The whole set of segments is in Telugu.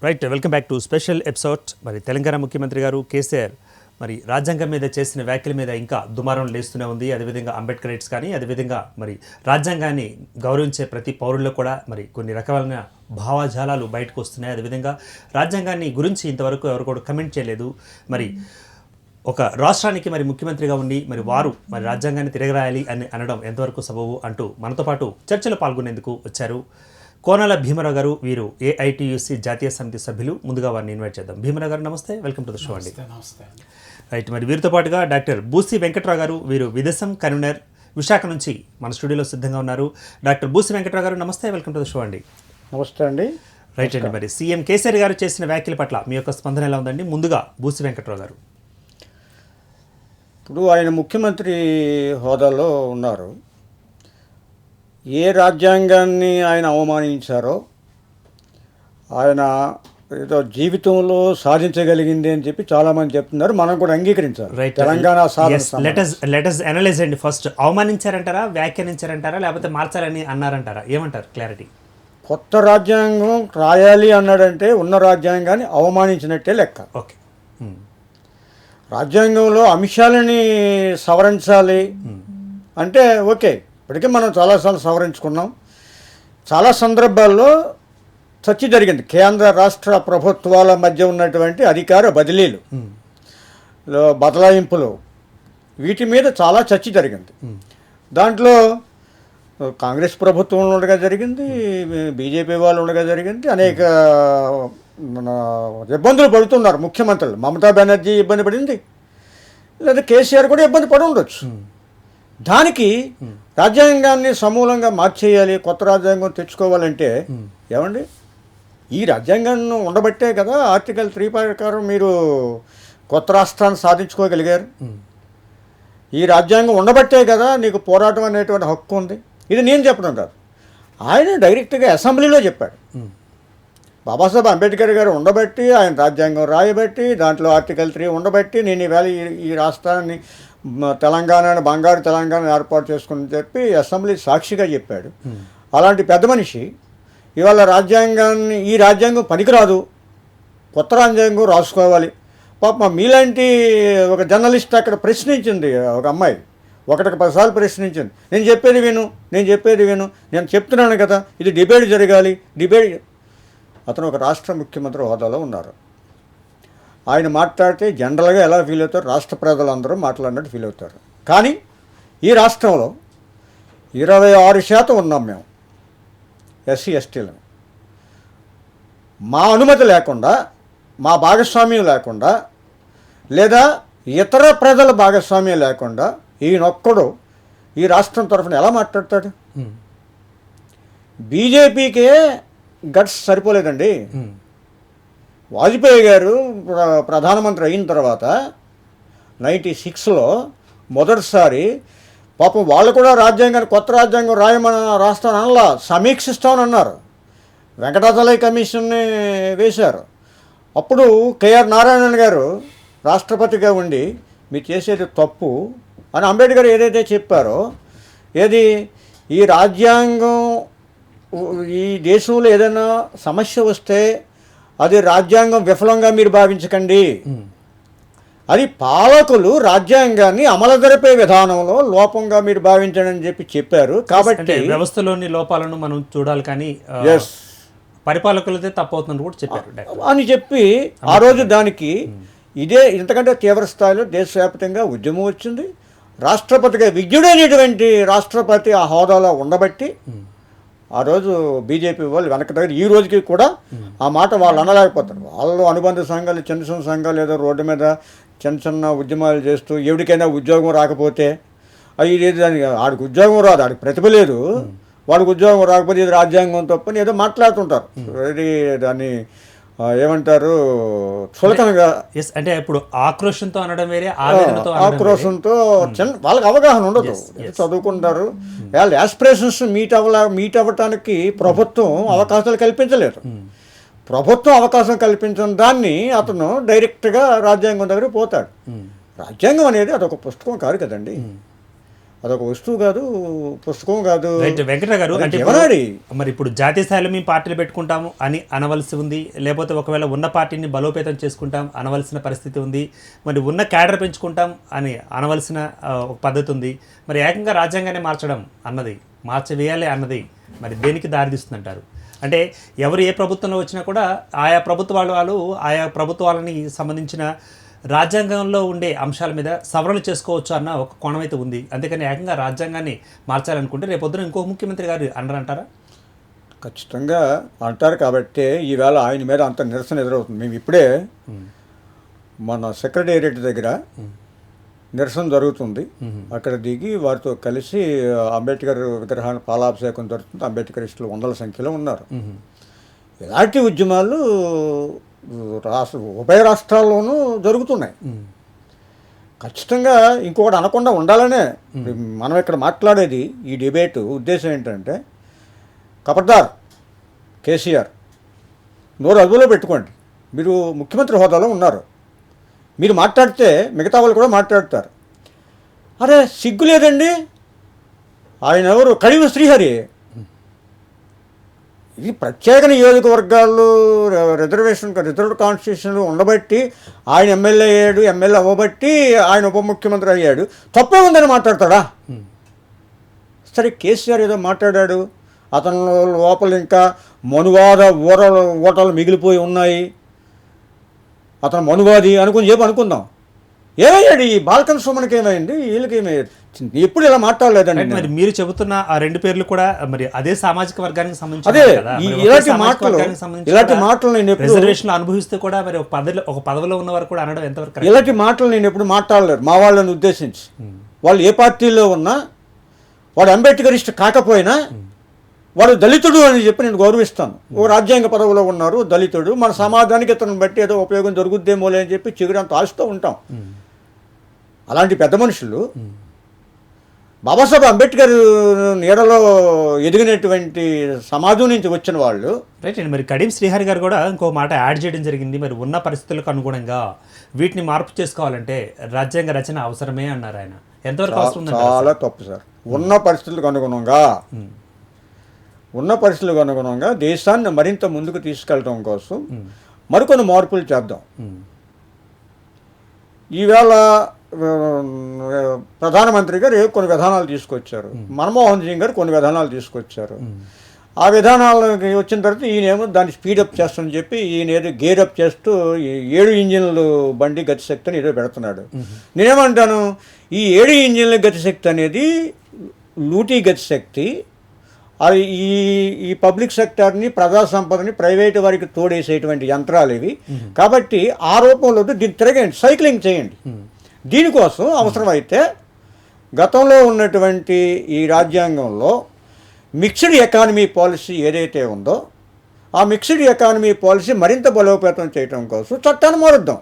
Right, welcome back to special episode. మరి తెలంగాణ ముఖ్యమంత్రి గారు కేసీఆర్ మరి రాజ్యాంగం మీద చేసిన వ్యాఖ్యల మీద ఇంకా దుమారం లేస్తూనే ఉంది. అదేవిధంగా అంబేద్కరైట్స్ కానీ అదేవిధంగా మరి రాజ్యాంగాన్ని గౌరవించే ప్రతి పౌరుల్లో కూడా మరి కొన్ని రకాలైన భావజాలాలు బయటకు వస్తున్నాయి. అదేవిధంగా రాజ్యాంగాన్ని గురించి ఇంతవరకు ఎవరు కూడా కమెంట్ చేయలేదు. మరి ఒక రాష్ట్రానికి మరి ముఖ్యమంత్రిగా ఉండి మరి వారు మరి రాజ్యాంగాన్ని తిరగరాయాలి అని అనడం ఎంతవరకు సబబు అంటూ మనతో పాటు చర్చలో పాల్గొనేందుకు వచ్చారు కోనాల భీమరావు గారు. వీరు ఏఐటియుసి జాతీయ సమితి సభ్యులు. ముందుగా వారిని ఇన్వైట్ చేద్దాం. భీమరావు గారు నమస్తే, వెల్కమ్ టు ద షో అండి. రైట్, మరి వీరితో పాటుగా డాక్టర్ బూసి వెంకట్రావు గారు. వీరు విదేశం కన్వీనర్ విశాఖ నుంచి మన స్టూడియోలో సిద్ధంగా ఉన్నారు. డాక్టర్ బూసి వెంకట్రావు గారు నమస్తే, వెల్కమ్ టు ద షో అండి. నమస్తే అండి. రైట్ అండి, మరి సీఎం కేసీఆర్ గారు చేసిన వ్యాఖ్యల పట్ల మీ యొక్క స్పందన ఎలా ఉందండి? ముందుగా బూసి వెంకట్రావు గారు. ఇప్పుడు ఆయన ముఖ్యమంత్రి హోదాలో ఉన్నారు. ఏ రాజ్యాంగాన్ని ఆయన అవమానించారో, ఆయన ఏదో జీవితంలో సాధించగలిగింది అని చెప్పి చాలామంది చెప్తున్నారు. మనం కూడా అంగీకరించాలి. తెలంగాణ లెట్ us అనలైజ్ అండి. ఫస్ట్ అవమానించారంటారా, వ్యాఖ్యానించారంటారా, లేకపోతే మార్చాలని అన్నారంటారా? ఏమంటారు? క్లారిటీ. కొత్త రాజ్యాంగం రాయాలి అన్నాడంటే ఉన్న రాజ్యాంగాన్ని అవమానించినట్టే లెక్క. ఓకే, రాజ్యాంగంలో అంశాలని సవరించాలి అంటే ఓకే, ఇప్పటికే మనం చాలాసార్లు సవరించుకున్నాం. చాలా సందర్భాల్లో చర్చ జరిగింది. కేంద్ర రాష్ట్ర ప్రభుత్వాల మధ్య ఉన్నటువంటి అధికార బదిలీలు, బదలాయింపులు, వీటి మీద చాలా చర్చ జరిగింది. దాంట్లో కాంగ్రెస్ ప్రభుత్వం ఉండగా జరిగింది, బీజేపీ వాళ్ళు ఉండగా జరిగింది. అనేక ఇబ్బందులు పడుతున్నారు ముఖ్యమంత్రులు. మమతా బెనర్జీ ఇబ్బంది పడింది, లేదా కేసీఆర్ కూడా ఇబ్బంది పడి ఉండొచ్చు. దానికి రాజ్యాంగాన్ని సమూలంగా మార్చేయాలి, కొత్త రాజ్యాంగం తెచ్చుకోవాలంటే ఏమండి, ఈ రాజ్యాంగాన్ని ఉండబట్టే కదా ఆర్టికల్ 3 ప్రకారం మీరు కొత్త రాష్ట్రాన్ని సాధించుకోగలిగారు. ఈ రాజ్యాంగం ఉండబట్టే కదా నీకు పోరాటం అనేటువంటి హక్కు ఉంది. ఇది నేను చెప్పడం కాదు, ఆయన డైరెక్ట్గా అసెంబ్లీలో చెప్పాడు. బాబాసాహెబ్ అంబేద్కర్ గారు ఉండబట్టి, ఆయన రాజ్యాంగం రాయబట్టి, దాంట్లో ఆర్టికల్ 3 ఉండబట్టి నేను ఈవేళ ఈ రాష్ట్రాన్ని తెలంగాణని బంగారు తెలంగాణ ఏర్పాటు చేసుకుని చెప్పి అసెంబ్లీ సాక్షిగా చెప్పాడు. అలాంటి పెద్ద మనిషి ఇవాళ ఈ రాజ్యాంగం పనికిరాదు, కొత్త రాజ్యాంగం రాసుకోవాలి. పాప మీలాంటి ఒక జర్నలిస్ట్ అక్కడ ప్రశ్నించింది, ఒక అమ్మాయి ఒకటికి 10 సార్లు ప్రశ్నించింది. నేను చెప్పేది విను, నేను చెప్తున్నాను కదా, ఇది డిబేట్ జరగాలి. అతను ఒక రాష్ట్ర ముఖ్యమంత్రి హోదాలో ఉన్నారు. ఆయన మాట్లాడితే జనరల్గా ఎలా ఫీల్ అవుతారు, రాష్ట్ర ప్రజలందరూ మాట్లాడినట్టు ఫీల్ అవుతారు. కానీ ఈ రాష్ట్రంలో 26% ఉన్నాం మేము ఎస్సీ ఎస్టీలను. మా అనుమతి లేకుండా, మా భాగస్వామ్యం లేకుండా, లేదా ఇతర ప్రజల భాగస్వామ్యం లేకుండా ఈయనొక్కడు ఈ రాష్ట్రం తరఫున ఎలా మాట్లాడతాడు? బీజేపీకే గట్స్ సరిపోలేదండి. వాజ్పేయి గారు ప్రధానమంత్రి అయిన తర్వాత 96లో మొదటిసారి పాపం వాళ్ళు కూడా కొత్త రాజ్యాంగం రాయమని రాష్ట్రాన్ని అనలా, సమీక్షిస్తామని అన్నారు. వెంకటాచలయ కమిషన్ని వేశారు. అప్పుడు కేఆర్ నారాయణన్ గారు రాష్ట్రపతిగా ఉండి మీరు చేసేది తప్పు అని అంబేద్కర్ ఏదైతే చెప్పారో, ఈ రాజ్యాంగం ఈ దేశంలో ఏదైనా సమస్య వస్తే అది రాజ్యాంగం విఫలంగా మీరు భావించకండి, అది పాలకులు రాజ్యాంగాన్ని అమలు జరిపే విధానంలో లోపంగా మీరు భావించండి అని చెప్పారు. కాబట్టి వ్యవస్థలోని లోపాలను మనం చూడాలి, కానీ పరిపాలకులదే తప్పవుతుందని కూడా చెప్పారు అని చెప్పి ఆ రోజు దానికి ఇంతకంటే తీవ్ర స్థాయిలో దేశవ్యాప్తంగా ఉద్యమం వచ్చింది. రాష్ట్రపతిగా విజ్ఞుడైనటువంటి రాష్ట్రపతి ఆ హోదాలో ఉండబట్టి ఆ రోజు బీజేపీ వాళ్ళు వెనక దగ్గర ఈ రోజుకి కూడా ఆ మాట వాళ్ళు అనలేకపోతారు. వాళ్ళు అనుబంధ సంఘాలు, చిన్న సంఘాలు ఏదో రోడ్డు మీద చిన్న ఉద్యమాలు చేస్తూ ఎవరికైనా ఉద్యోగం రాకపోతే దానికి ఆడికి ఉద్యోగం రాదు, ఆడికి ప్రతిభ లేదు, వాడికి ఉద్యోగం రాకపోతే ఇది రాజ్యాంగం తప్పని ఏదో మాట్లాడుతుంటారు. దాన్ని ఏమంటారు చులకనగా. అంటే ఇప్పుడు ఆక్రోషంతో అనడం వేరే, ఆక్రోషంతో వాళ్ళకి అవగాహన ఉండదు, చదువుకుంటారు. వాళ్ళ యాస్పిరేషన్స్ మీట్ అవ్వటానికి ప్రభుత్వం అవకాశాలు కల్పించలేదు. ప్రభుత్వం అవకాశం కల్పించిన దాన్ని అతను డైరెక్ట్గా రాజ్యాంగం దగ్గర పోతాడు. రాజ్యాంగం అనేది అదొక పుస్తకం కాదు కదండి, అదొక వస్తువు కాదు, పుస్తకం కాదు. రైట్ వెంకటరావు గారు, అది అంటే జీవనాడి. మరి ఇప్పుడు జాతీయ స్థాయిలో మేము పార్టీలు పెట్టుకుంటాము అని అనవలసి ఉంది, లేకపోతే ఒకవేళ ఉన్న పార్టీని బలోపేతం చేసుకుంటాం అనవలసిన పరిస్థితి ఉంది, మరి ఉన్న క్యాడర్ పెంచుకుంటాం అని అనవలసిన ఒక పద్ధతి ఉంది. మరి ఏకంగా రాజ్యాంగాన్ని మార్చడం అన్నది, మార్చవేయాలి అన్నది మరి దేనికి దారితీస్తుందంటారు? అంటే ఎవరు ఏ ప్రభుత్వంలో వచ్చినా కూడా ఆయా ప్రభుత్వాలు ఆయా ప్రభుత్వాలని సంబంధించిన రాజ్యాంగంలో ఉండే అంశాల మీద సవరణలు చేసుకోవచ్చు అన్న ఒక కోణం అయితే ఉంది. అంతేకాని ఏకంగా రాజ్యాంగాన్ని మార్చాలనుకుంటే రేపొద్దున ఇంకో ముఖ్యమంత్రి గారు అన్నారంటారా? ఖచ్చితంగా అంటారు. కాబట్టే ఈవేళ ఆయన మీద అంత నిరసన ఎదురవుతుంది. మేము ఇప్పుడే మన సెక్రటేరియట్ దగ్గర నిరసన జరుగుతుంది, అక్కడ దిగి వారితో కలిసి అంబేద్కర్ విగ్రహాన్ని పాలాభిషేకం జరుగుతుంది. అంబేద్కరిస్టులు వందల సంఖ్యలో ఉన్నారు. ఇలాంటి ఉద్యమాలు ఉభయ రాష్ట్రాల్లోనూ జరుగుతున్నాయి. ఖచ్చితంగా ఇంకొకటి అనకుండా ఉండాలనే మనం ఇక్కడ మాట్లాడేది. ఈ డిబేటు ఉద్దేశం ఏంటంటే, ఖబర్దార్ కేసీఆర్, నోరు అదుపులో పెట్టుకోండి. మీరు ముఖ్యమంత్రి హోదాలో ఉన్నారు, మీరు మాట్లాడితే మిగతా వాళ్ళు కూడా మాట్లాడతారు. అరే సిగ్గు లేదండి, ఆయన ఎవరు? కడియం శ్రీహరి. ఇది ప్రత్యేక నియోజకవర్గాలు రిజర్వ్డ్ కాన్స్టిట్యూషన్లు ఉండబట్టి ఆయన ఎమ్మెల్యే అయ్యాడు, ఎమ్మెల్యే అవ్వబట్టి ఆయన ఉప ముఖ్యమంత్రి అయ్యాడు. తప్పే ఉందని మాట్లాడతాడా? సరే కేసీఆర్ ఏదో మాట్లాడాడు, అతను లోపల ఇంకా మనువాద ఓటలు మిగిలిపోయి ఉన్నాయి, అతను మనువాది అనుకుని అనుకుందాం. ఏమయ్యాడు ఈ బాల్కన్ సుమన్కి? ఏమైంది? వీళ్ళకి ఏమయ్యాడు? ఎప్పుడు ఇలా మాట్లాడలేదండి. మరి మీరు చెబుతున్న ఆ రెండు పేర్లు కూడా మరి అదే సామాజిక వర్గానికి సంబంధించి అదే ఇలాంటి మాటలు నేను ఎప్పుడు రిజర్వేషన్ అనుభవిస్తే కూడా మరి ఒక పదవిలో ఉన్న వారు కూడా అనడం ఎంతవరకు? ఇలాంటి మాటలు నేను ఎప్పుడు మాట్లాడలేరు మా వాళ్ళని ఉద్దేశించి. వాళ్ళు ఏ పార్టీలో ఉన్నా, వాడు అంబేద్కరిస్ట్ కాకపోయినా వాడు దళితుడు అని చెప్పి నేను గౌరవిస్తాను. ఓ రాజ్యాంగ పదవిలో ఉన్నారు, దళితుడు, మన సమాజానికి ఇతను బట్టి ఏదో ఉపయోగం జరుగుద్దేమోలే అని చెప్పి చిగురంత ఆశతో ఉంటాం. అలాంటి పెద్ద మనుషులు బాబాసాహెబ్ అంబేద్కర్ నీడలో ఎదిగినటువంటి సమాజం నుంచి వచ్చిన వాళ్ళు. రైట్ అండి. మరి కడియం శ్రీహరి గారు కూడా ఇంకో మాట యాడ్ చేయడం జరిగింది. మరి ఉన్న పరిస్థితులకు అనుగుణంగా వీటిని మార్పు చేసుకోవాలంటే రాజ్యాంగ రచన అవసరమే అన్నారు ఆయన. ఎంతవరకు అవసరం? చాలా తప్పు సార్. ఉన్న పరిస్థితులకు అనుగుణంగా దేశాన్ని మరింత ముందుకు తీసుకెళ్ళడం కోసం మరికొన్ని మార్పులు చేద్దాం. ఈవేళ ప్రధానమంత్రి గారు కొన్ని విధానాలు తీసుకొచ్చారు, మన్మోహన్ సింగ్ గారు కొన్ని విధానాలు తీసుకొచ్చారు. ఆ విధానాలకి వచ్చిన తర్వాత ఈయనేమో దాన్ని స్పీడప్ చేస్తానని చెప్పి ఈయన ఏదో గేరప్ చేస్తూ 7 ఇంజిన్లు బండి గతిశక్తి అని ఏదో పెడుతున్నాడు. నేనేమంటాను, ఈ 7 ఇంజిన్ల గతిశక్తి అనేది లూటీ గతిశక్తి. అది ఈ పబ్లిక్ సెక్టార్ని, ప్రజా సంపదని ప్రైవేటు వారికి తోడేసేటువంటి యంత్రాలు ఇవి. కాబట్టి ఆ రూపంలో దీన్ని తిరగండి, సైక్లింగ్ చేయండి. దీనికోసం అవసరమైతే గతంలో ఉన్నటువంటి ఈ రాజ్యాంగంలో మిక్స్డ్ ఎకానమీ పాలసీ ఏదైతే ఉందో ఆ మిక్స్డ్ ఎకానమీ పాలసీ మరింత బలోపేతం చేయడం కోసం చట్టాన్ని మారుద్దాం.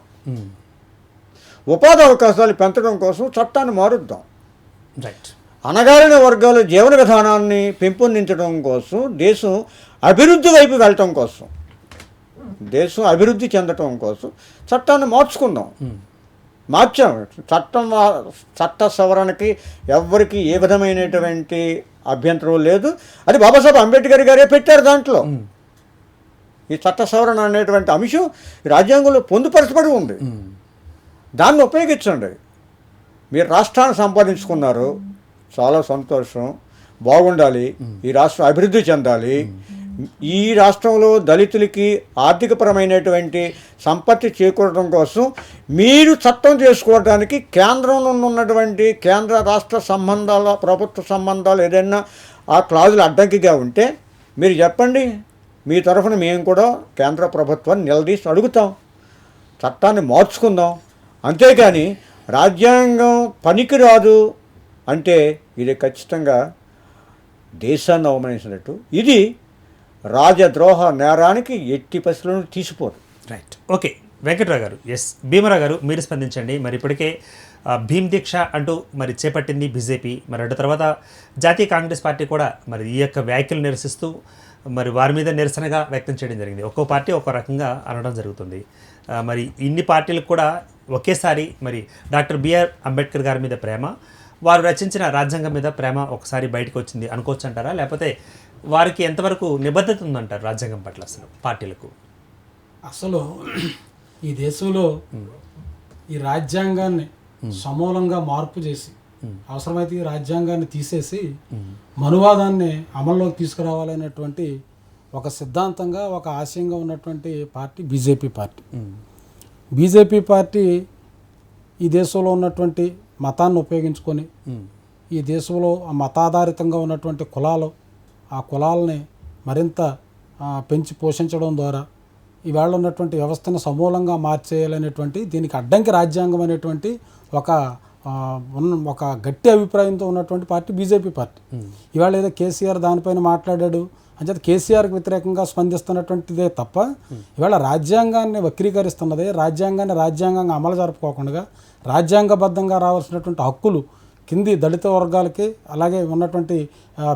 ఉపాధి అవకాశాలు పెంచడం కోసం చట్టాన్ని మారుద్దాం. అణగారిన వర్గాల జీవన విధానాన్ని పెంపొందించడం కోసం, దేశం అభివృద్ధి వైపు వెళ్ళటం కోసం, దేశం అభివృద్ధి చెందటం కోసం చట్టాన్ని మార్చుకుందాం. మార్చాం. చట్ట సవరణకి ఎవ్వరికి ఏ విధమైనటువంటి అభ్యంతరం లేదు. అది బాబాసాహెబ్ అంబేద్కర్ గారే పెట్టారు. దాంట్లో ఈ చట్ట సవరణ అనేటువంటి అంశం రాజ్యాంగంలో పొందుపరచబడి ఉంది. దాన్ని ఉపయోగించండి. మీరు రాష్ట్రాన్ని సంపాదించుకున్నారు, చాలా సంతోషం, బాగుండాలి, ఈ రాష్ట్రం అభివృద్ధి చెందాలి. ఈ రాష్ట్రంలో దళితులకి ఆర్థికపరమైనటువంటి సంపత్తి చేకూరడం కోసం మీరు చట్టం చేసుకోవడానికి కేంద్రంలో ఉన్నటువంటి కేంద్ర రాష్ట్ర సంబంధాల, ప్రభుత్వ సంబంధాలు ఏదైనా ఆ క్లాజులు అడ్డంకిగా ఉంటే మీరు చెప్పండి. మీ తరఫున మేము కూడా కేంద్ర ప్రభుత్వాన్ని నిలదీసి అడుగుతాం, చట్టాన్ని మార్చుకుందాం. అంతేకాని రాజ్యాంగం పనికిరాదు అంటే ఇది ఖచ్చితంగా దేశాన్ని అవమానించినట్టు. ఇది రాజద్రోహ నేరానికి ఎట్టి పరిస్థితులను తీసిపోదు. రైట్. ఓకే వెంకట్రావు గారు, ఎస్ భీమరావు గారు, మీరు స్పందించండి. మరి ఇప్పటికే భీమ్ దీక్ష అంటూ మరి చేపట్టింది బీజేపీ. మరి అటు తర్వాత జాతీయ కాంగ్రెస్ పార్టీ కూడా మరి ఈ యొక్క వ్యాఖ్యలు నిరసిస్తూ మరి వారి మీద నిరసనగా వ్యక్తం చేయడం జరిగింది. ఒక్కో పార్టీ ఒక్కో రకంగా అనడం జరుగుతుంది. మరి ఇన్ని పార్టీలకు కూడా ఒకేసారి మరి డాక్టర్ బిఆర్ అంబేద్కర్ గారి మీద ప్రేమ, వారు రచించిన రాజ్యాంగం మీద ప్రేమ ఒకసారి బయటకు వచ్చింది అనుకోవచ్చు అంటారా, లేకపోతే వారికి ఎంతవరకు నిబద్ధత ఉందంటారు రాజ్యాంగం పట్ల అసలు పార్టీలకు? అసలు ఈ దేశంలో ఈ రాజ్యాంగాన్ని సమూలంగా మార్పు చేసి అవసరమైతే ఈ రాజ్యాంగాన్ని తీసేసి మనువాదాన్ని అమల్లోకి తీసుకురావాలనేటువంటి ఒక సిద్ధాంతంగా ఒక ఆశయంగా ఉన్నటువంటి party BJP party. BJP party ఈ దేశంలో ఉన్నటువంటి మతాన్ని ఉపయోగించుకొని ఈ దేశంలో ఆ మతాధారితంగా ఉన్నటువంటి కులాలు, ఆ కులాలని మరింత పెంచి పోషించడం ద్వారా ఈవేళ ఉన్నటువంటి వ్యవస్థను సమూలంగా మార్చేయాలనేటువంటి దీనికి అడ్డంకి రాజ్యాంగం అనేటువంటి ఒక గట్టి అభిప్రాయంతో ఉన్నటువంటి పార్టీ బీజేపీ పార్టీ. ఇవాళ ఏదో కేసీఆర్ దానిపైన మాట్లాడాడు అంచేత కేసీఆర్కి వ్యతిరేకంగా స్పందిస్తున్నటువంటిదే తప్ప ఇవాళ రాజ్యాంగాన్ని వక్రీకరిస్తున్నదే, రాజ్యాంగంగా అమలు జరుపుకోకుండా రాజ్యాంగబద్ధంగా రావాల్సినటువంటి హక్కులు కింది దళిత వర్గాలకి అలాగే ఉన్నటువంటి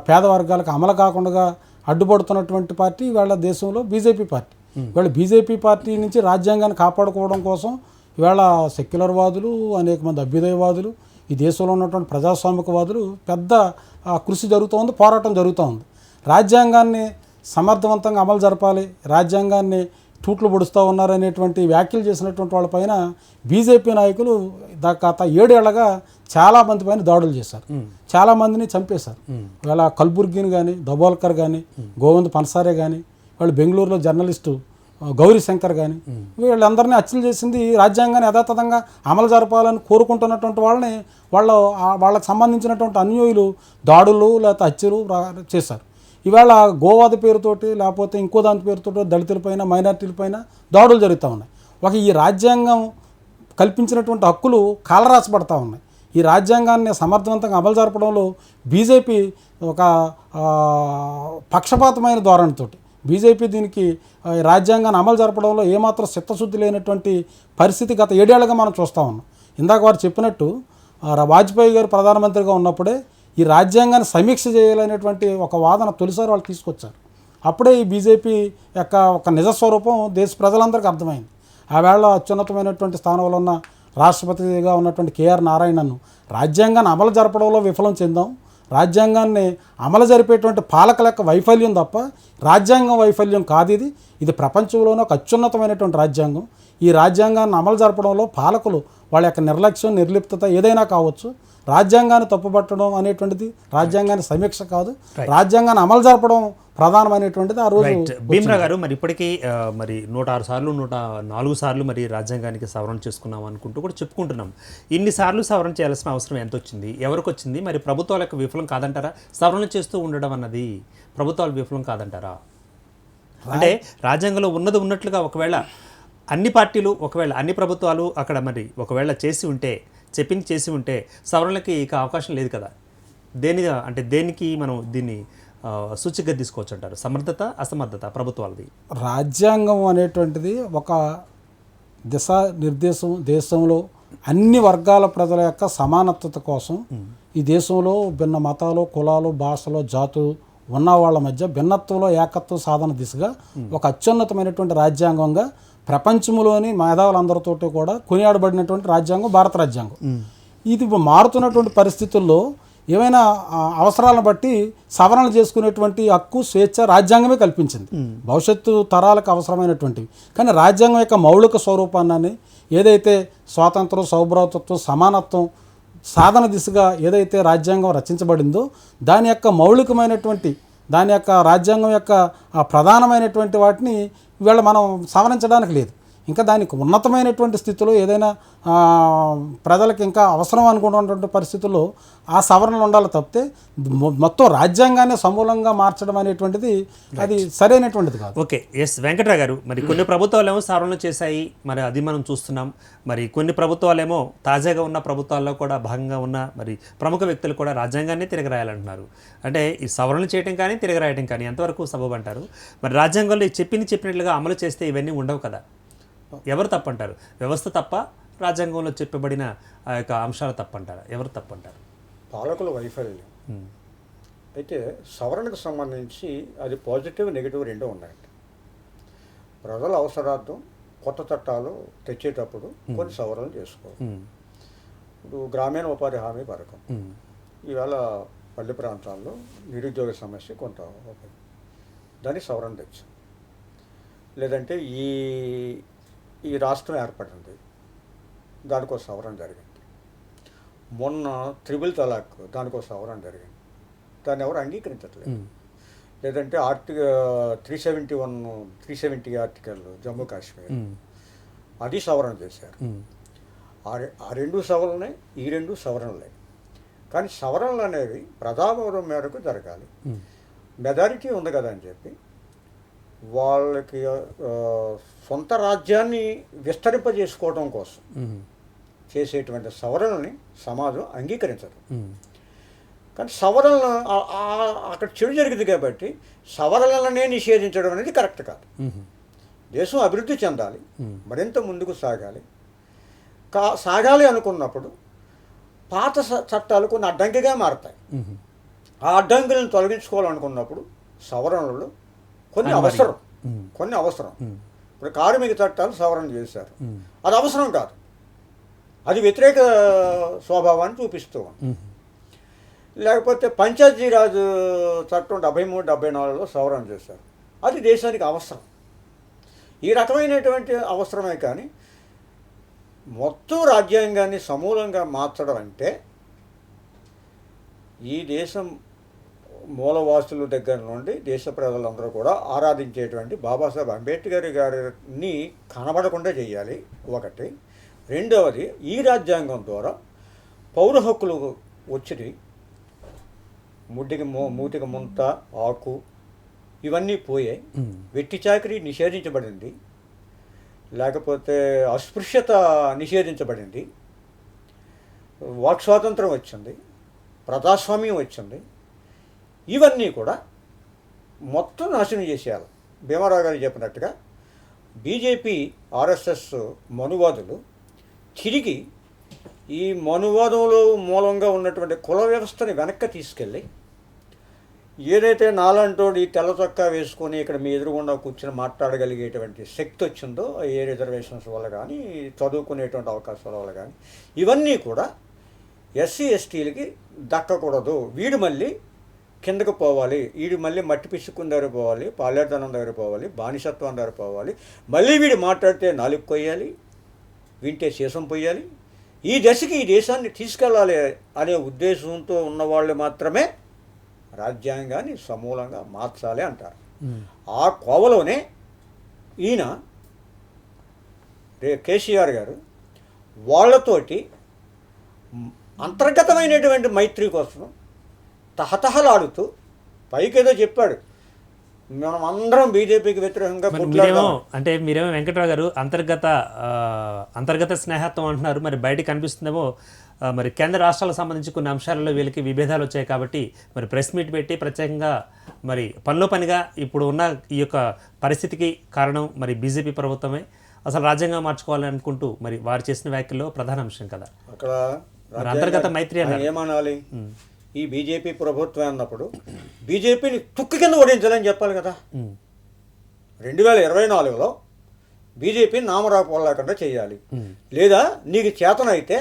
పేద వర్గాలకు అమలు కాకుండా అడ్డుపడుతున్నటువంటి పార్టీ ఇవాళ దేశంలో బీజేపీ పార్టీ. ఇవాళ బీజేపీ పార్టీ నుంచి రాజ్యాంగాన్ని కాపాడుకోవడం కోసం ఇవాళ సెక్యులర్ వాదులు, అనేక మంది అభ్యుదయవాదులు, ఈ దేశంలో ఉన్నటువంటి ప్రజాస్వామికవాదులు పెద్ద కృషి జరుగుతూ ఉంది, పోరాటం జరుగుతూ ఉంది. రాజ్యాంగాన్ని సమర్థవంతంగా అమలు జరపాలి, రాజ్యాంగాన్ని తూట్లు పొడుస్తూ ఉన్నారనేటువంటి వ్యాఖ్యలు చేసినటువంటి వాళ్ళపైన బీజేపీ నాయకులు గత 7 ఏళ్లగా చాలామంది పైన దాడులు చేశారు, చాలామందిని చంపేశారు. ఇవాళ కల్బుర్గిని కానీ, దబోల్కర్ కానీ, గోవింద్ పన్సారే కానీ, వాళ్ళు బెంగళూరులో జర్నలిస్టు గౌరీశంకర్ కానీ వీళ్ళందరినీ హత్యలు చేసింది రాజ్యాంగాన్ని యథాతథంగా అమలు జరపాలని కోరుకుంటున్నటువంటి వాళ్ళకి సంబంధించినటువంటి అనుయాయులు దాడులు లేకపోతే హత్యలు చేశారు. ఇవాళ గోవాద పేరుతోటి లేకపోతే ఇంకో దాని పేరుతో దళితులపైన, మైనార్టీలపైన దాడులు జరుగుతూ ఉన్నాయి. ఈ రాజ్యాంగం కల్పించినటువంటి హక్కులు కాలరాసపడతా ఉన్నాయి. ఈ రాజ్యాంగాన్ని సమర్థవంతంగా అమలు జరపడంలో బీజేపీ ఒక పక్షపాతమైన ధోరణితోటి బీజేపీ దీనికి రాజ్యాంగాన్ని అమలు జరపడంలో ఏమాత్రం చిత్తశుద్ధి లేనటువంటి పరిస్థితి గత 7 ఏళ్లుగా మనం చూస్తూ ఉన్నాం. ఇందాక వారు చెప్పినట్టు వాజ్పేయి గారు ప్రధానమంత్రిగా ఉన్నప్పుడే ఈ రాజ్యాంగాన్ని సమీక్ష చేయాలనేటువంటి ఒక వాదన తొలిసారి వాళ్ళు తీసుకొచ్చారు. అప్పుడే ఈ బీజేపీ యొక్క ఒక నిజస్వరూపం దేశ ప్రజలందరికీ అర్థమైంది. ఆ వేళ అత్యున్నతమైనటువంటి స్థానంలో ఉన్న రాష్ట్రపతిగా ఉన్నటువంటి కేఆర్ నారాయణను రాజ్యాంగాన్ని అమలు జరపడంలో విఫలం చెందాం, రాజ్యాంగాన్ని అమలు జరిపేటువంటి పాలకుల యొక్క వైఫల్యం తప్ప రాజ్యాంగం వైఫల్యం కాదు. ఇది ప్రపంచంలోనే ఒక అత్యున్నతమైనటువంటి రాజ్యాంగం. ఈ రాజ్యాంగాన్ని అమలు జరపడంలో పాలకులు వాళ్ళ యొక్క నిర్లక్ష్యం, నిర్లిప్తత ఏదైనా కావచ్చు. రాజ్యాంగాన్ని తప్పుపట్టడం అనేటువంటిది రాజ్యాంగాన్ని సమీక్ష కాదు, రాజ్యాంగాన్ని అమలు జరపడం ప్రధానమైనటువంటిది. ఆ రోజు భీమ్రా గారు మరి ఇప్పటికీ మరి 106 సార్లు 104 సార్లు మరి రాజ్యాంగానికి సవరణ చేసుకున్నాం అనుకుంటూ కూడా చెప్పుకుంటున్నాం. ఇన్నిసార్లు సవరణ చేయాల్సిన అవసరం ఎంత వచ్చింది, ఎవరికి వచ్చింది? మరి ప్రభుత్వాలకు విఫలం కాదంటారా? సవరణ చేస్తూ ఉండడం అన్నది ప్రభుత్వాలు విఫలం కాదంటారా? అంటే రాజ్యాంగంలో ఉన్నది ఉన్నట్లుగా ఒకవేళ అన్ని పార్టీలు, ఒకవేళ అన్ని ప్రభుత్వాలు అక్కడ మరి ఒకవేళ చేసి ఉంటే, చెప్పింది చేసి ఉంటే సవరణలకి ఇక అవకాశం లేదు కదా. దేనికి మనం దీన్ని సూచికగా తీసుకోవచ్చు అంటారు? సమర్థత, అసమర్థత ప్రభుత్వాలది. రాజ్యాంగం అనేటువంటిది ఒక దిశా నిర్దేశం, దేశంలో అన్ని వర్గాల ప్రజల యొక్క సమానత్వత కోసం ఈ దేశంలో భిన్న మతాలు, కులాలు, భాషలు, జాతులు ఉన్న వాళ్ళ మధ్య భిన్నత్వంలో ఏకత్వం సాధన దిశగా ఒక అత్యున్నతమైనటువంటి రాజ్యాంగంగా ప్రపంచంలోని మేధావులందరితో కూడా కొనియాడబడినటువంటి రాజ్యాంగం భారత రాజ్యాంగం. ఇది మారుతున్నటువంటి పరిస్థితుల్లో ఏమైనా అవసరాలను బట్టి సవరణలు చేసుకునేటువంటి హక్కు, స్వేచ్ఛ రాజ్యాంగమే కల్పించింది, భవిష్యత్తు తరాలకు అవసరమైనటువంటివి. కానీ రాజ్యాంగం యొక్క మౌలిక స్వరూపాన్ని ఏదైతే స్వాతంత్రం, సౌభ్రాతృత్వం, సమానత్వం సాధన దిశగా ఏదైతే రాజ్యాంగం రచించబడిందో దాని యొక్క మౌలికమైనటువంటి, దాని యొక్క రాజ్యాంగం యొక్క ప్రధానమైనటువంటి వాటిని ఇవాళ మనం సవరించడానికి లేదు. ఇంకా దానికి ఉన్నతమైనటువంటి స్థితిలో ఏదైనా ప్రజలకు ఇంకా అవసరం అనుకున్నటువంటి పరిస్థితుల్లో ఆ సవరణలు ఉండాలి తప్పితే మొత్తం రాజ్యాంగాన్ని సమూలంగా మార్చడం అనేటువంటిది అది సరైనటువంటిది కాదు. ఓకే, ఎస్ వెంకట్రావు గారు, మరి కొన్ని ప్రభుత్వాలేమో సవరణలు చేశాయి, మరి అది మనం చూస్తున్నాం. మరి కొన్ని ప్రభుత్వాలేమో తాజాగా ఉన్న ప్రభుత్వాల్లో కూడా భాగంగా ఉన్న మరి ప్రముఖ వ్యక్తులు కూడా రాజ్యాంగాన్ని తిరగరాయాలంటున్నారు. అంటే ఈ సవరణలు చేయడం కానీ తిరగరాయడం కానీ ఎంతవరకు సబబు అంటారు? మరి రాజ్యాంగంలో చెప్పినట్లుగా అమలు చేస్తే ఇవన్నీ ఉండవు కదా. ఎవరు తప్పంటారు? వ్యవస్థ తప్ప, రాజ్యాంగంలో చెప్పబడిన ఆ యొక్క అంశాలు తప్పంటారా? ఎవరు తప్పంటారు? పాలకుల వైఫల్యం. అయితే సవరణకు సంబంధించి అది పాజిటివ్, నెగిటివ్ రెండూ ఉన్నాయండి. ప్రజల అవసరార్థం కొత్త చట్టాలు తెచ్చేటప్పుడు కొన్ని సవరణలు చేసుకోవాలి. ఇప్పుడు గ్రామీణ ఉపాధి హామీ పథకం ఇవాళ పల్లె ప్రాంతాల్లో నిరుద్యోగ సమస్య కొంత దాన్ని సవరణ తెచ్చు. లేదంటే ఈ రాష్ట్రం ఏర్పడింది, దానికో సవరణ జరిగింది. మొన్న త్రిబుల్ తలాక్ దానికో సవరణ జరిగింది, దాన్ని ఎవరు అంగీకరించట్లేదు. లేదంటే 370 ఆర్టికల్ జమ్మూ కాశ్మీర్ అది సవరణ చేశారు. ఆ రెండు సవరణలే, ఈ రెండు సవరణలే. కానీ సవరణలు అనేవి ప్రజాభవనం మేరకు జరగాలి. మెజారిటీ ఉంది కదా అని చెప్పి వాళ్ళకి సొంత రాజ్యాన్ని విస్తరింపజేసుకోవడం కోసం చేసేటువంటి సవరణల్ని సమాజం అంగీకరించదు. కానీ సవరణలు అక్కడ చెడు జరిగింది కాబట్టి సవరణలనే నిషేధించడం అనేది కరెక్ట్ కాదు. దేశం అభివృద్ధి చెందాలి, మరింత ముందుకు సాగాలి అనుకున్నప్పుడు పాత చట్టాలు కొన్ని అడ్డంకిగా మారతాయి. ఆ అడ్డంకులను తొలగించుకోవాలనుకున్నప్పుడు సవరణలు కొన్ని అవసరం. ఇప్పుడు కార్మిక చట్టాలు సవరణ చేశారు, అది అవసరం కాదు, అది వ్యతిరేక స్వభావాన్ని చూపిస్తూ ఉంది. లేకపోతే పంచాయతీరాజ్ చట్టం 73-74లో సవరణ చేశారు, అది దేశానికి అవసరం. ఈ రకమైనటువంటి అవసరమే. కానీ మొత్తం రాజ్యాంగాన్ని సమూలంగా మార్చడం అంటే ఈ దేశం మూలవాసుల దగ్గర నుండి దేశ ప్రజలందరూ కూడా ఆరాధించేటువంటి బాబాసాహెబ్ అంబేద్కర్ గారిని కనబడకుండా చేయాలి ఒకటి. రెండవది, ఈ రాజ్యాంగం ద్వారా పౌర హక్కులు వచ్చినాయి. మూతికి ముంత, ఆకు ఇవన్నీ పోయాయి. వెట్టి చాకరీ నిషేధించబడింది, లేకపోతే అస్పృశ్యత నిషేధించబడింది, వాక్ స్వాతంత్రం వచ్చింది, ప్రజాస్వామ్యం వచ్చింది. ఇవన్నీ కూడా మొత్తం నాశనం చేసేయాలి. భీమారావు గారు చెప్పినట్టుగా బీజేపీ ఆర్ఎస్ఎస్ మనువాదులు తిరిగి ఈ మనువాదంలో మూలంగా ఉన్నటువంటి కుల వ్యవస్థని వెనక్కి తీసుకెళ్ళి ఏదైతే నాలంటోడు ఈ తెల్ల చొక్కా వేసుకొని ఇక్కడ మీ ఎదురుగుండా కూర్చొని మాట్లాడగలిగేటువంటి శక్తి వచ్చిందో ఏ రిజర్వేషన్స్ వల్ల కానీ, చదువుకునేటువంటి అవకాశాల వల్ల కానీ, ఇవన్నీ కూడా ఎస్సీ ఎస్టీలకి దక్కకూడదు. వీడు మళ్ళీ కిందకు పోవాలి, వీడు మళ్ళీ మట్టి పిసుకుని దగ్గర పోవాలి, పాలేరుదనం దగ్గర పోవాలి, బానిసత్వం దగ్గర పోవాలి, మళ్ళీ వీడు మాట్లాడితే నాలుగు కొయ్యాలి, వింటే శేషం పొయ్యాలి. ఈ దశకి ఈ దేశాన్ని తీసుకెళ్ళాలి అనే ఉద్దేశంతో ఉన్నవాళ్ళు మాత్రమే రాజ్యాంగాన్ని సమూలంగా మార్చాలి అంటారు. ఆ కోవలోనే ఈయన కేసీఆర్ గారు వాళ్ళతోటి అంతర్గతమైనటువంటి మైత్రి కోసం తహతహలాడుతూ పైకేదో చెప్పాడు, మనం అందరం బీజేపీకి వ్యతిరేకంగా అంటే మీరేమో వెంకట్రావు గారు అంతర్గత స్నేహత్వం అంటున్నారు, మరి బయటకు కనిపిస్తుందేమో మరి కేంద్ర రాష్ట్రాలకు సంబంధించి కొన్ని అంశాలలో వీళ్ళకి విభేదాలు వచ్చాయి కాబట్టి మరి ప్రెస్ మీట్ పెట్టి ప్రత్యేకంగా మరి పనిలో పనిగా ఇప్పుడు ఉన్న ఈ యొక్క పరిస్థితికి కారణం మరి బీజేపీ ప్రభుత్వమే, అసలు రాజ్యాంగం మార్చుకోవాలని అనుకుంటూ మరి వారు చేసిన వ్యాఖ్యల్లో ప్రధాన అంశం కదా అక్కడ అంతర్గత మైత్రి ఏమనాలి. ఈ బీజేపీ ప్రభుత్వం అన్నప్పుడు బీజేపీని తుక్కు కింద ఓడించాలని చెప్పాలి కదా. 2024లో బీజేపీని నామరాపోలేకుండా చేయాలి. లేదా నీకు చేతనైతే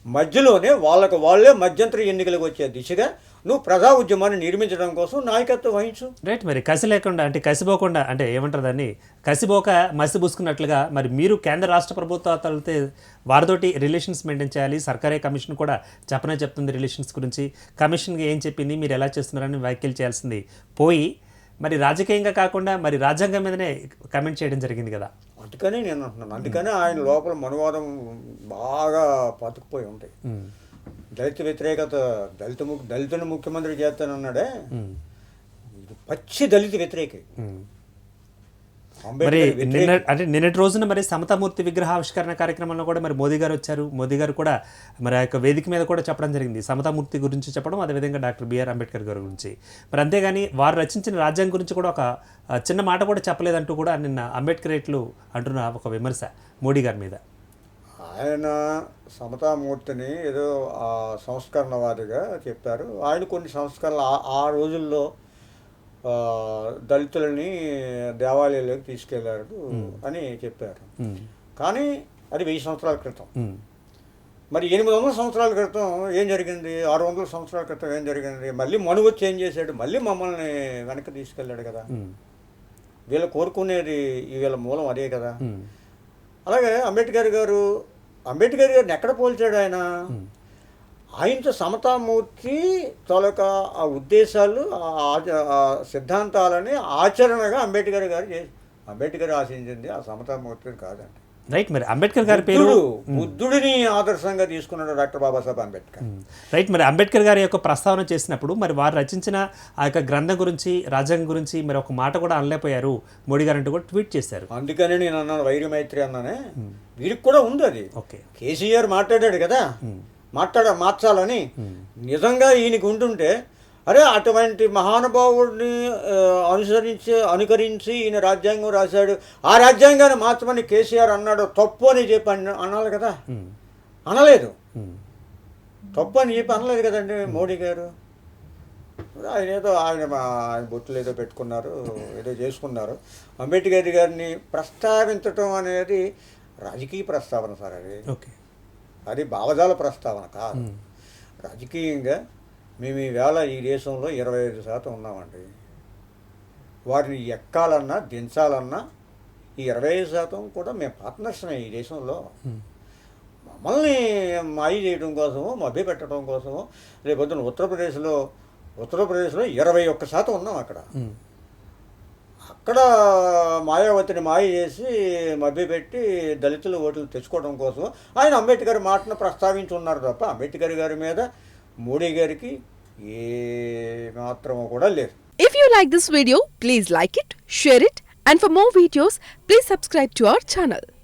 మధ్యలోనే వాళ్ళే మధ్యంతర ఎన్నికలకు వచ్చే దిశగా నువ్వు ప్రజా ఉద్యమాన్ని నిర్మించడం కోసం నాయకత్వం వహించు. రైట్. మరి కసి లేకుండా అంటే కసిపోకుండా అంటే ఏమంటారు దాన్ని, కసిపోక మసి పూసుకున్నట్లుగా మరి మీరు కేంద్ర రాష్ట్ర ప్రభుత్వాలతో వారితోటి రిలేషన్స్ మెయింటైన్ చేయాలి. సర్కారీ కమిషన్ కూడా చెప్తుంది రిలేషన్స్ గురించి, కమిషన్కి ఏం చెప్పింది, మీరు ఎలా చేస్తున్నారని వ్యాఖ్యలు చేయాల్సింది పోయి మరి రాజకీయంగా కాకుండా మరి రాజ్యాంగం మీదనే కమెంట్ చేయడం జరిగింది కదా. అందుకనే నేను అంటున్నాను, అందుకనే ఆయన లోపల మనువాదం బాగా పాతుకుపోయి ఉంటాయి. దళిత వ్యతిరేకత, దళితుని ముఖ్యమంత్రి చేస్తానన్నాడే, పచ్చి దళిత వ్యతిరేక. మరి నిన్నటి రోజున మరి సమతామూర్తి విగ్రహావిష్కరణ కార్యక్రమంలో కూడా మరి మోదీ గారు వచ్చారు. మోదీ గారు కూడా మరి ఆ యొక్క వేదిక మీద కూడా చెప్పడం జరిగింది, సమతామూర్తి గురించి చెప్పడం, అదేవిధంగా డాక్టర్ బిఆర్ అంబేద్కర్ గారి గురించి. మరి అంతేగాని వారు రచించిన రాజ్యాంగం గురించి కూడా ఒక చిన్న మాట కూడా చెప్పలేదంటూ కూడా నిన్న అంబేద్కరేట్లు అంటున్న ఒక విమర్శ మోడీ గారి మీద. ఆయన సమతామూర్తిని ఏదో సంస్కరణవాదిగా చెప్పారు. ఆయన కొన్ని సంస్కరణలు ఆ రోజుల్లో దళితులని దేవాలయాలకు తీసుకెళ్లారు అని చెప్పారు. కానీ అది 1000 సంవత్సరాల క్రితం. మరి 800 సంవత్సరాల క్రితం ఏం జరిగింది, 600 సంవత్సరాల క్రితం ఏం జరిగింది, మళ్ళీ మనుగొచ్చి ఏం చేశాడు, మళ్ళీ మమ్మల్ని వెనక్కి తీసుకెళ్ళాడు కదా. వీళ్ళు కోరుకునేది వీళ్ళ మూలం అదే కదా. అలాగే అంబేద్కర్ గారిని ఎక్కడ పోల్చాడు ఆయన? ఆయనతో సమతామూర్తి తాలూకా ఆ ఉద్దేశాలు ఆ సిద్ధాంతాలని ఆచరణగా అంబేద్కర్ ఆశించింది ఆ సమతామూర్తిని కాదండి. రైట్. మరి అంబేద్కర్ గారి పేరు బుద్ధుడిని ఆదర్శంగా తీసుకున్నాడు డాక్టర్ బాబాసాహెబ్ అంబేద్కర్. రైట్. మరి అంబేద్కర్ గారి యొక్క ప్రస్తావన చేసినప్పుడు మరి వారు రచించిన ఆ యొక్క గ్రంథం గురించి, రాజ్యాంగం గురించి మరి ఒక మాట కూడా అనలేకపోయారు మోడీ గారు అంటూ కూడా ట్వీట్ చేశారు. అందుకని నేను అన్నాను వైర్యమైత్రి అన్నానే, వీరికి కూడా ఉంది అది. ఓకే. కేసీఆర్ మాట్లాడాడు కదా మార్చాలని. నిజంగా ఈయనకి ఉంటుంటే అరే అటువంటి మహానుభావుడిని అనుకరించి ఈయన రాజ్యాంగం రాశాడు, ఆ రాజ్యాంగాన్ని మార్చమని కేసీఆర్ అన్నాడు, తప్పు అని చెప్పి అనాలి కదా. అనలేదు, తప్పు అని చెప్పి అనలేదు కదండి మోడీ గారు. ఆయన బొట్టులు ఏదో పెట్టుకున్నారు, ఏదో చేసుకున్నారు. అంబేద్కర్ గారిని ప్రస్తావించటం అనేది రాజకీయ ప్రస్తావన సార్. అది భావజాల ప్రస్తావన కాదు. రాజకీయంగా మేము ఈవేళ ఈ దేశంలో 25% ఉన్నామండి. వారిని ఎక్కాలన్నా దించాలన్నా ఈ 25% కూడా మేము పార్ట్నర్స్మే ఈ దేశంలో. మమ్మల్ని మాయ చేయడం కోసమో మభ్య పెట్టడం కోసమో రేపొద్దున ఉత్తరప్రదేశ్లో 21% ఉన్నాం. అక్కడ మాయావతిని మాయ చేసి మభ్యపెట్టి దళితుల ఓట్లు తెచ్చుకోవడం కోసం ఆయన అంబేద్కర్ మాటను ప్రస్తావించి ఉన్నారు తప్ప అంబేద్కర్ గారి మీద మోడీ గారికి ఏ మాత్రమూ కూడా లేదు. If you like this video, please like it, share it, and for more videos, please subscribe to our channel.